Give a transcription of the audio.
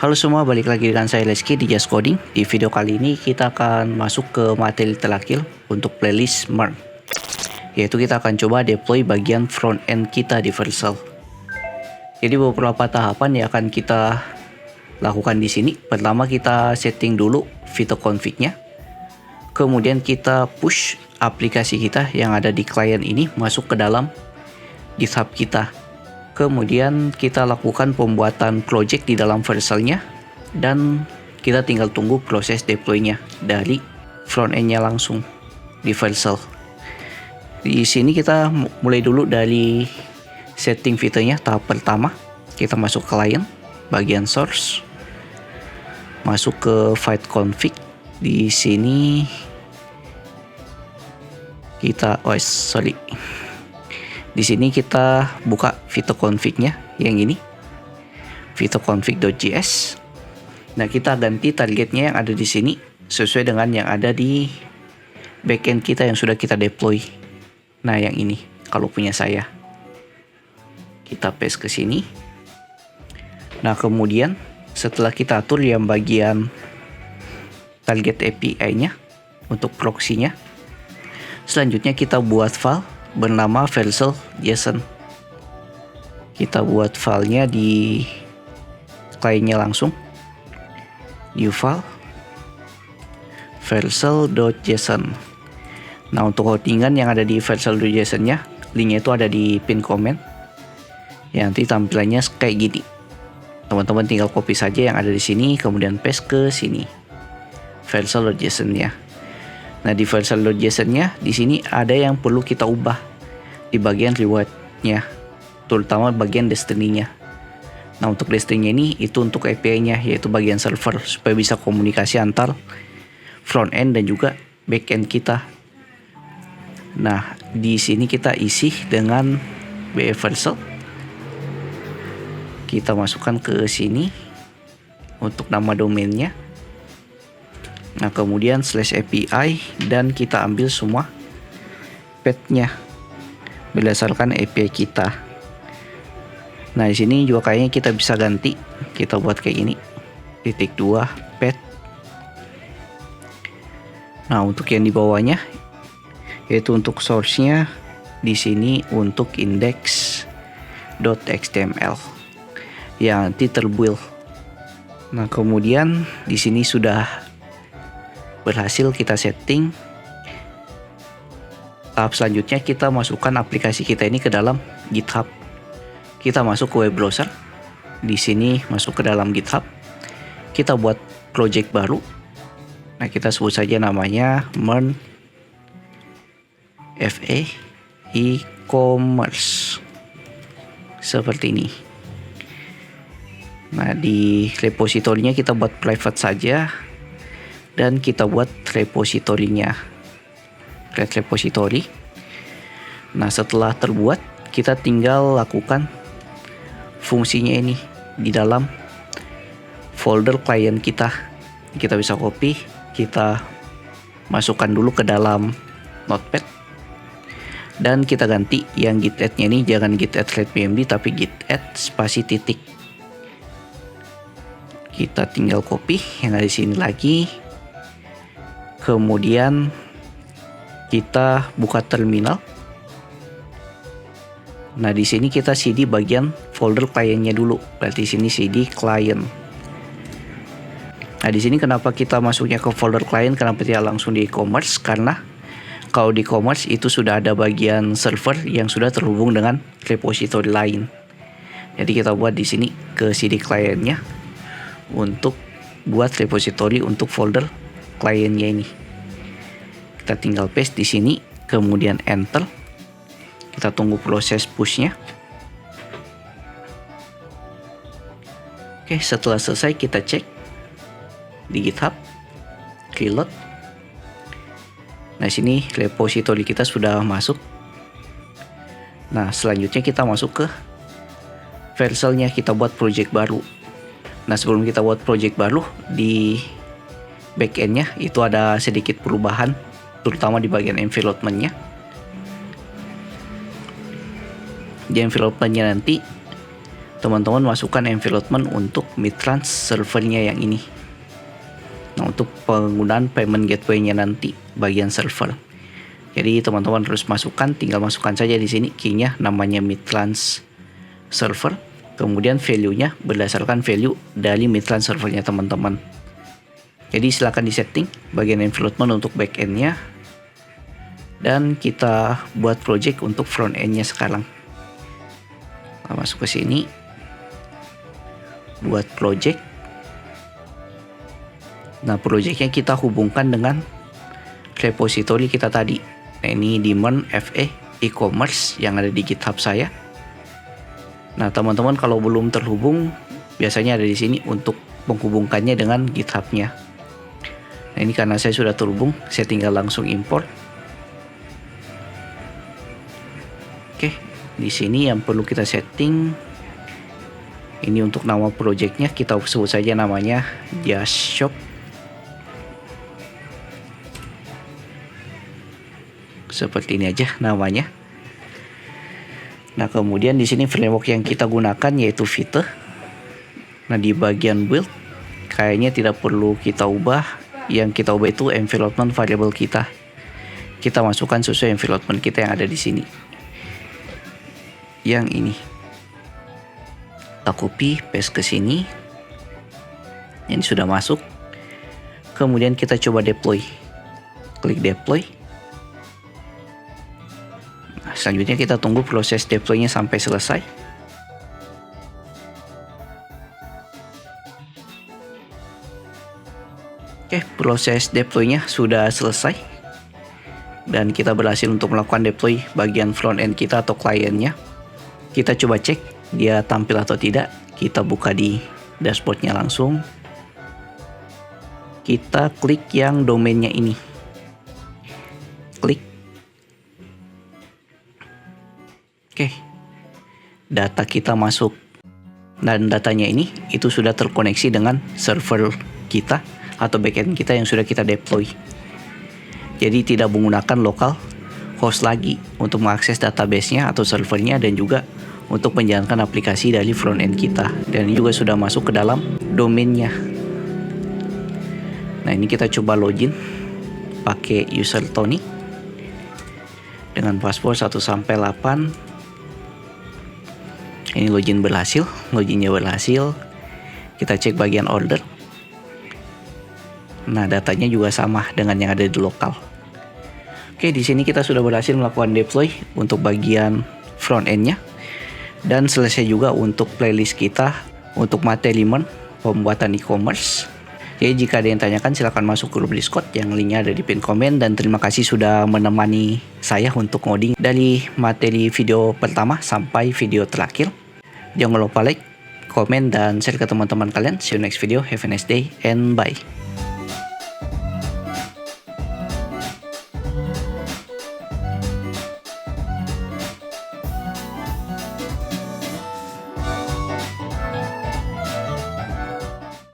Halo semua, balik lagi dengan saya Leski di Just Coding. Di video kali ini kita akan masuk ke materi terakhir untuk playlist MERN, yaitu kita akan coba deploy bagian front end kita di Vercel. Jadi beberapa tahapan yang akan kita lakukan di sini. Pertama kita setting dulu Vito config-nya. Kemudian kita push aplikasi kita yang ada di client ini masuk ke dalam GitHub kita. Kemudian kita lakukan pembuatan project di dalam Vercel-nya dan kita tinggal tunggu proses deploy-nya dari front end-nya langsung di Vercel. Di sini kita mulai dulu dari setting Vito-nya. Tahap pertama kita masuk ke client, bagian source, masuk ke file config. Di sini kita di sini kita buka Vito config-nya yang ini, vitoconfig.js. Nah, kita ganti targetnya yang ada di sini sesuai dengan yang ada di backend kita yang sudah kita deploy. Nah, yang ini kalau punya saya. Kita paste ke sini. Nah, kemudian setelah kita atur yang bagian target API-nya untuk proxy-nya, selanjutnya kita buat file bernama Vercel.json. Kita buat filenya di kliennya langsung. New file Vercel.json. Nah, untuk hostingan yang ada di Vercel.json-nya, linknya itu ada di pin comment. Ya, nanti tampilannya kayak gini. Teman-teman tinggal copy saja yang ada di sini, kemudian paste ke sini. Vercel.json-nya. Nah, di Vercel.json-nya di sini ada yang perlu kita ubah di bagian reward-nya, terutama bagian destiny-nya. Nah, untuk destiny ini itu untuk API-nya, yaitu bagian server, supaya bisa komunikasi antar front end dan juga back end kita. Nah, di sini kita isi dengan Vercel. Kita masukkan ke sini untuk nama domainnya. Nah, kemudian /API dan kita ambil semua path-nya berdasarkan API kita. Nah, di sini juga kayaknya kita bisa ganti. Kita buat kayak gini. _2 path. Nah, untuk yang di bawahnya yaitu untuk source-nya di sini untuk index.html yang nanti terbuild. Nah, kemudian di sini sudah berhasil kita setting. Tahap selanjutnya kita masukkan aplikasi kita ini ke dalam GitHub. Kita masuk ke web browser. Di sini masuk ke dalam GitHub. Kita buat project baru. Nah, kita sebut saja namanya MERN FA e-commerce. Seperti ini. Nah, di repositorinya kita buat private saja. Dan kita buat repositorinya, create repository. Nah, setelah terbuat, kita tinggal lakukan fungsinya ini di dalam folder client kita. Kita bisa copy, kita masukkan dulu ke dalam notepad. Dan kita ganti yang git add-nya ini, jangan git add readme tapi git add spasi titik. Kita tinggal copy yang ada di sini lagi. Kemudian kita buka terminal. Nah, di sini kita cd bagian folder kliennya dulu. Berarti sini cd client. Nah, di sini kenapa kita masuknya ke folder client, kenapa tidak langsung di e-commerce? Karena kalau di e-commerce itu sudah ada bagian server yang sudah terhubung dengan repository lain. Jadi kita buat di sini ke cd clientnya untuk buat repository untuk folder kliennya ini. Kita tinggal paste di sini, kemudian enter. Kita tunggu proses pushnya. Oke, setelah selesai kita cek di GitHub, reload. Nah, sini repository kita sudah masuk. Nah, selanjutnya kita masuk ke Vercel-nya, kita buat project baru. Nah, sebelum kita buat project baru, di backend-nya itu ada sedikit perubahan, terutama di bagian environment-nya. Di environment-nya nanti teman-teman masukkan envelopment untuk Mitrans servernya yang ini. Nah, untuk penggunaan payment gateway-nya nanti bagian server. Jadi teman-teman harus masukkan, tinggal masukkan saja di sini key-nya namanya Mitrans server. Kemudian value-nya berdasarkan value dari Mitrans servernya teman-teman. Jadi silakan disetting bagian envelopment untuk backend-nya. Dan kita buat project untuk front end-nya sekarang. Nah, masuk ke sini. Buat project. Nah, projectnya kita hubungkan dengan repository kita tadi. Nah, ini Daemon FE e-commerce yang ada di GitHub saya. Nah, teman-teman kalau belum terhubung, biasanya ada di sini untuk menghubungkannya dengan GitHub-nya. Nah, ini karena saya sudah terhubung, saya tinggal langsung import. Oke, di sini yang perlu kita setting, ini untuk nama projectnya kita sebut saja namanya Just Shop. Seperti ini aja namanya. Nah, kemudian di sini framework yang kita gunakan yaitu Vite. Nah, di bagian build kayaknya tidak perlu kita ubah. Yang kita ubah itu envelopment variable kita. Kita masukkan sesuai envelopment kita yang ada di sini. Yang ini. Kita copy, paste ke sini. Ini sudah masuk. Kemudian kita coba deploy. Klik deploy. Nah, selanjutnya kita tunggu proses deploy-nya sampai selesai. Oke, proses deploy-nya sudah selesai. Dan kita berhasil untuk melakukan deploy bagian front end kita atau kliennya. Kita coba cek dia tampil atau tidak. Kita buka di dashboard-nya langsung. Kita klik yang domainnya ini. Klik. Oke, data kita masuk dan datanya ini itu sudah terkoneksi dengan server kita atau backend kita yang sudah kita deploy. Jadi tidak menggunakan local host lagi untuk mengakses database-nya atau servernya dan juga untuk menjalankan aplikasi dari front end kita. Dan ini juga sudah masuk ke dalam domainnya. Nah, ini kita coba login pakai user Tony dengan password 1 sampai 8. Ini login berhasil, loginnya berhasil. Kita cek bagian order. Nah, datanya juga sama dengan yang ada di lokal. Oke, di sini kita sudah berhasil melakukan deploy untuk bagian front end-nya. Dan selesai juga untuk playlist kita untuk materi pembuatan e-commerce. Jadi jika ada yang tanyakan silahkan masuk grup Discord yang linknya ada di pin komen. Dan terima kasih sudah menemani saya untuk ngoding dari materi video pertama sampai video terakhir. Jangan lupa like, komen, dan share ke teman-teman kalian. See you next video. Have a nice day and bye.